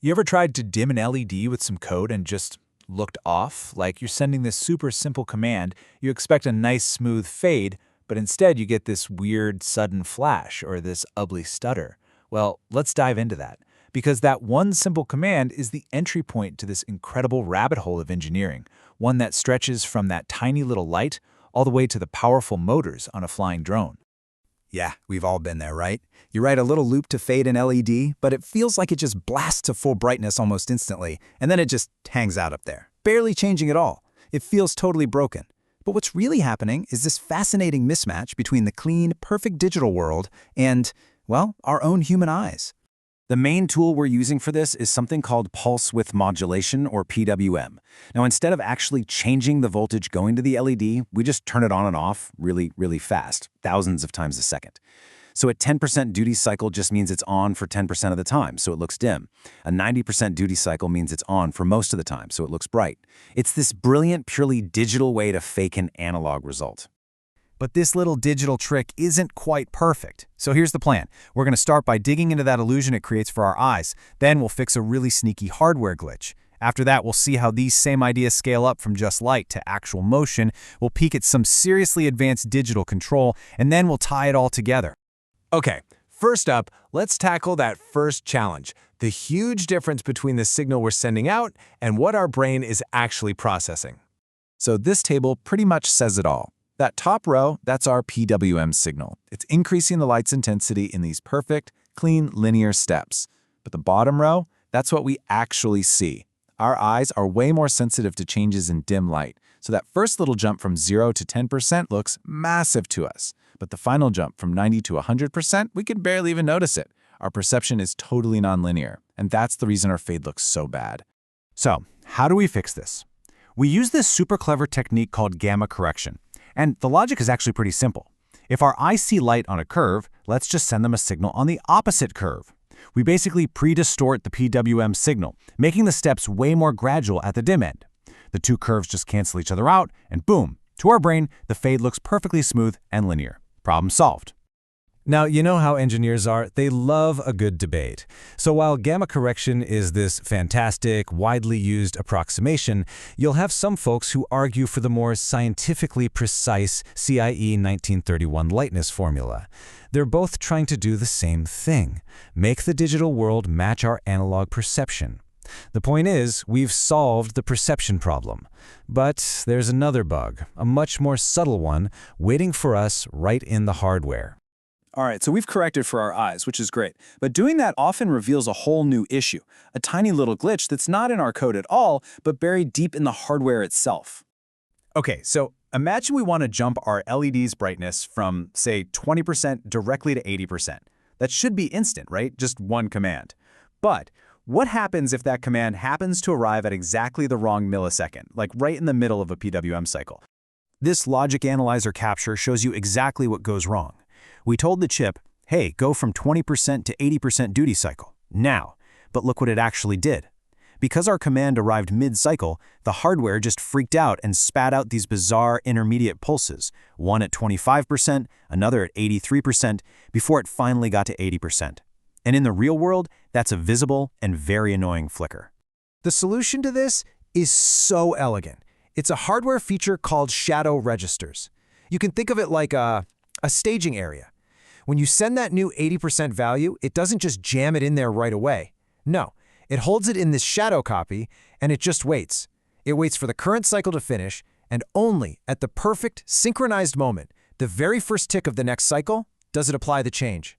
You ever tried to dim an LED with some code and just looked off? Like you're sending this super simple command, you expect a nice smooth fade, but instead you get this weird sudden flash or this ugly stutter. Well, let's dive into that, because that one simple command is the entry point to this incredible rabbit hole of engineering, one that stretches from that tiny little light all the way to the powerful motors on a flying drone. Yeah, we've all been there, right? You write a little loop to fade an LED, but it feels like it just blasts to full brightness almost instantly, and then it just hangs out up there, barely changing at all. It feels totally broken. But what's really happening is this fascinating mismatch between the clean, perfect digital world and, well, our own human eyes. The main tool we're using for this is something called pulse width modulation, or PWM. Now, instead of actually changing the voltage going to the LED, we just turn it on and off really, really fast, thousands of times a second. So at 10% duty cycle just means it's on for 10% of the time, so it looks dim. A 90% duty cycle means it's on for most of the time, so it looks bright. It's this brilliant, purely digital way to fake an analog result. But this little digital trick isn't quite perfect. So here's the plan. We're going to start by digging into that illusion it creates for our eyes. Then we'll fix a really sneaky hardware glitch. After that, we'll see how these same ideas scale up from just light to actual motion. We'll peek at some seriously advanced digital control, and then we'll tie it all together. Okay, first up, let's tackle that first challenge, the huge difference between the signal we're sending out and what our brain is actually processing. So this table pretty much says it all. That top row, that's our PWM signal. It's increasing the light's intensity in these perfect, clean, linear steps. But the bottom row, that's what we actually see. Our eyes are way more sensitive to changes in dim light, so that first little jump from 0 to 10% looks massive to us. But the final jump from 90 to 100%, we can barely even notice it. Our perception is totally nonlinear, and that's the reason our fade looks so bad. So, how do we fix this? We use this super clever technique called gamma correction. And the logic is actually pretty simple. If our eyes see light on a curve, let's just send them a signal on the opposite curve. We basically pre-distort the PWM signal, making the steps way more gradual at the dim end. The two curves just cancel each other out, and boom, to our brain, the fade looks perfectly smooth and linear. Problem solved. Now, you know how engineers are. They love a good debate. So while gamma correction is this fantastic, widely used approximation, you'll have some folks who argue for the more scientifically precise CIE 1931 lightness formula. They're both trying to do the same thing, make the digital world match our analog perception. The point is, we've solved the perception problem. But there's another bug, a much more subtle one, waiting for us right in the hardware. All right, so we've corrected for our eyes, which is great. But doing that often reveals a whole new issue, a tiny little glitch that's not in our code at all, but buried deep in the hardware itself. Okay, so imagine we want to jump our LED's brightness from, say, 20% directly to 80%. That should be instant, right? Just one command. But what happens if that command happens to arrive at exactly the wrong millisecond, like right in the middle of a PWM cycle? This logic analyzer capture shows you exactly what goes wrong. We told the chip, hey, go from 20% to 80% duty cycle, now. But look what it actually did. Because our command arrived mid-cycle, the hardware just freaked out and spat out these bizarre intermediate pulses, one at 25%, another at 83%, before it finally got to 80%. And in the real world, that's a visible and very annoying flicker. The solution to this is so elegant. It's a hardware feature called shadow registers. You can think of it like a staging area. When you send that new 80% value, it doesn't just jam it in there right away. No, it holds it in this shadow copy, and it just waits. It waits for the current cycle to finish, and only at the perfect, synchronized moment, the very first tick of the next cycle, does it apply the change.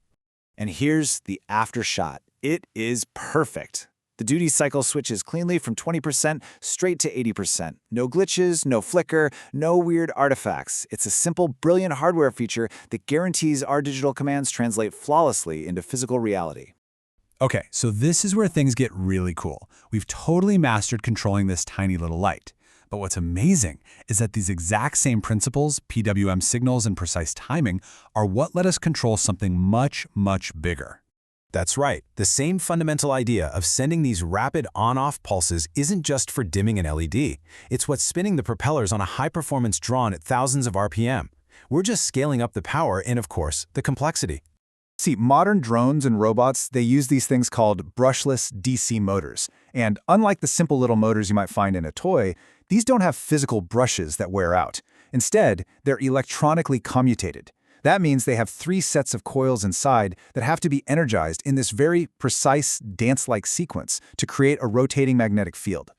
And here's the after shot. It is perfect. The duty cycle switches cleanly from 20% straight to 80%. No glitches, no flicker, no weird artifacts. It's a simple, brilliant hardware feature that guarantees our digital commands translate flawlessly into physical reality. Okay, so this is where things get really cool. We've totally mastered controlling this tiny little light. But what's amazing is that these exact same principles, PWM signals and precise timing, are what let us control something much, much bigger. That's right. The same fundamental idea of sending these rapid on-off pulses isn't just for dimming an LED. It's what's spinning the propellers on a high-performance drone at thousands of RPM. We're just scaling up the power and, of course, the complexity. See, modern drones and robots, they use these things called brushless DC motors. And unlike the simple little motors you might find in a toy, these don't have physical brushes that wear out. Instead, they're electronically commutated. That means they have 3 sets of coils inside that have to be energized in this very precise dance-like sequence to create a rotating magnetic field.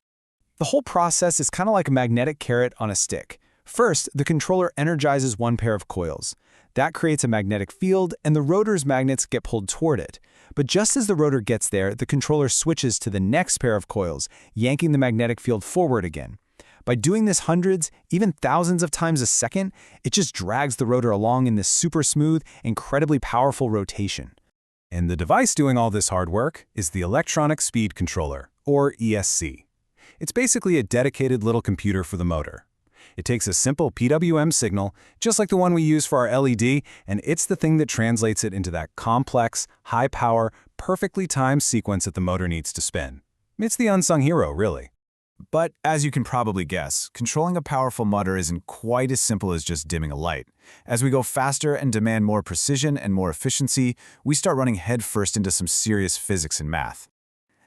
The whole process is kind of like a magnetic carrot on a stick. First, the controller energizes one pair of coils. That creates a magnetic field, and the rotor's magnets get pulled toward it. But just as the rotor gets there, the controller switches to the next pair of coils, yanking the magnetic field forward again. By doing this hundreds, even thousands of times a second, it just drags the rotor along in this super smooth, incredibly powerful rotation. And the device doing all this hard work is the Electronic Speed Controller, or ESC. It's basically a dedicated little computer for the motor. It takes a simple PWM signal, just like the one we use for our LED, and it's the thing that translates it into that complex, high-power, perfectly timed sequence that the motor needs to spin. It's the unsung hero, really. But as you can probably guess, controlling a powerful motor isn't quite as simple as just dimming a light. As we go faster and demand more precision and more efficiency, we start running headfirst into some serious physics and math.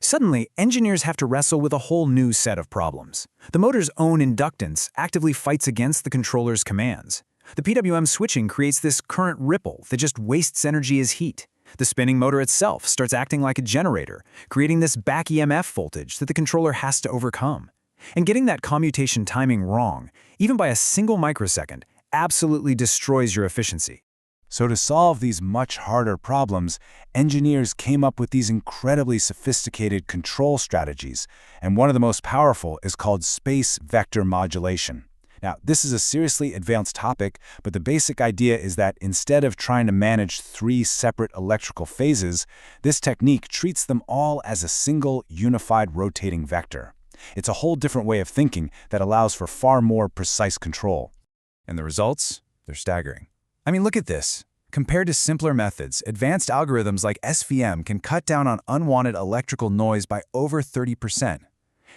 Suddenly, engineers have to wrestle with a whole new set of problems. The motor's own inductance actively fights against the controller's commands. The PWM switching creates this current ripple that just wastes energy as heat. The spinning motor itself starts acting like a generator, creating this back EMF voltage that the controller has to overcome. And getting that commutation timing wrong, even by a single microsecond, absolutely destroys your efficiency. So to solve these much harder problems, engineers came up with these incredibly sophisticated control strategies, and one of the most powerful is called space vector modulation. Now, this is a seriously advanced topic, but the basic idea is that instead of trying to manage 3 separate electrical phases, this technique treats them all as a single, unified rotating vector. It's a whole different way of thinking that allows for far more precise control. And the results? They're staggering. I mean, look at this. Compared to simpler methods, advanced algorithms like SVM can cut down on unwanted electrical noise by over 30%.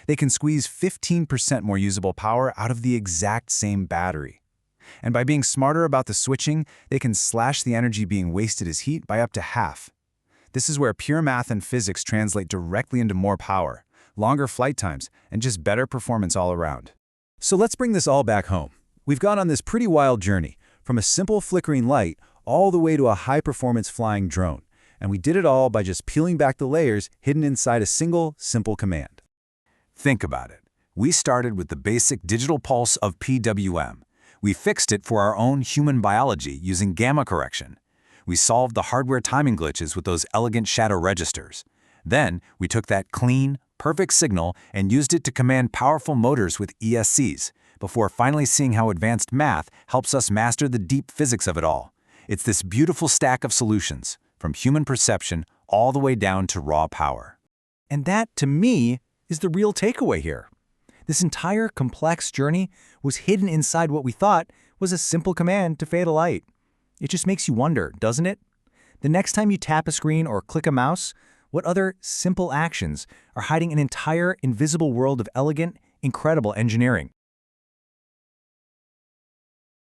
They can squeeze 15% more usable power out of the exact same battery. And by being smarter about the switching, they can slash the energy being wasted as heat by up to half. This is where pure math and physics translate directly into more power, longer flight times, and just better performance all around. So let's bring this all back home. We've gone on this pretty wild journey, from a simple flickering light all the way to a high-performance flying drone. And we did it all by just peeling back the layers hidden inside a single, simple command. Think about it. We started with the basic digital pulse of PWM. We fixed it for our own human biology using gamma correction. We solved the hardware timing glitches with those elegant shadow registers. Then, we took that clean, perfect signal and used it to command powerful motors with ESCs, before finally seeing how advanced math helps us master the deep physics of it all. It's this beautiful stack of solutions, from human perception all the way down to raw power. And that, to me, is the real takeaway here. This entire complex journey was hidden inside what we thought was a simple command to fade a light. It just makes you wonder, doesn't it? The next time you tap a screen or click a mouse, what other simple actions are hiding an entire invisible world of elegant, incredible engineering?